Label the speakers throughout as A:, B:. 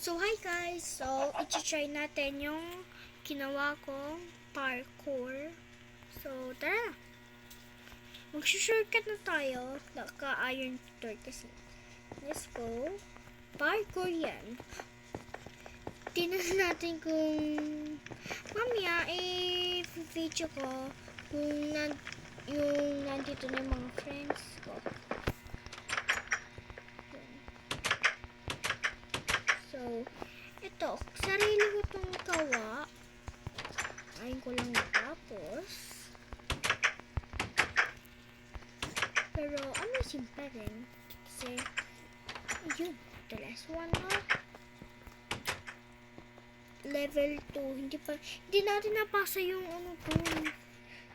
A: So, hi guys! So, i-try natin yung ginawa kong parkour. So, tara! Mag-shortcut na tayo. Naka-iron door kasi. Let's go. Parkour yan. Tingnan natin kung mamaya video ko kung yung nandito na yung mga friends ko. So, ito, sarili ko itong gawa. Ayun ko lang natapos. Pero, amazing pa rin. Kasi, yun, the last one na. Level 2. Hindi natin napasa yung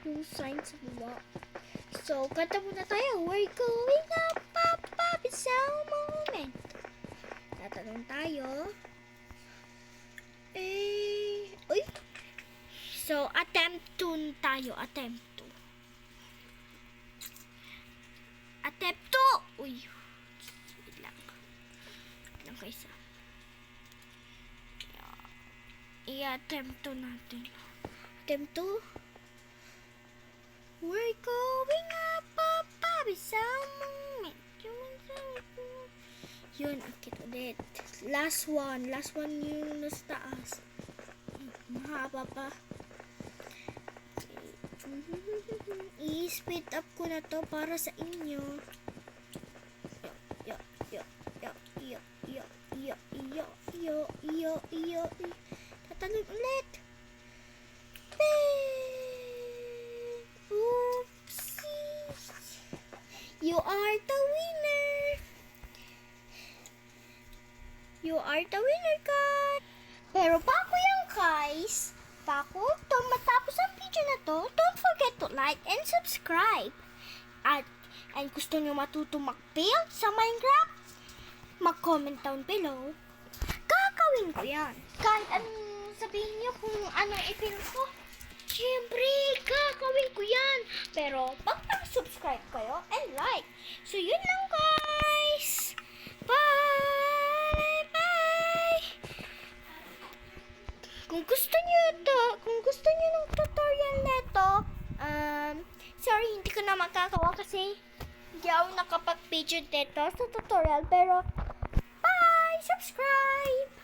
A: yung sign sa baba. So, kanta muna tayo. We're going up, up, up. It's a moment. Tatanong tayo. Uy. So, attempt 2 tayo. Attempt 2. Attempt 2! Uy. Wait lang. Wait lang kaysa. I-attempt 2 natin. Attempt 2. We're going up, up, up. It's a moment. Yun, akit ulit. Last one yung nasa taas. Mahaba pa. I-speed up ko na to para sa inyo. Yo. Tatanong ulit. Oopsies. You are the winner. You are the winner, guys! Pero bago yan, guys, bago matapos ang video na to, don't forget to like and subscribe. At gusto nyo matuto mag-build sa Minecraft, mag-comment down below. Gagawin ko yan. Kahit anong sabihin nyo kung anong i-build ko, syempre, gagawin ko yan. Pero, pag subscribe kayo and like. So, yun lang, guys. Bye! Kung gusto niyo ng tutorial nito, sorry, hindi ko na magkakawa kasi hindi ako nakapag-video dito sa tutorial. Pero, bye! Subscribe!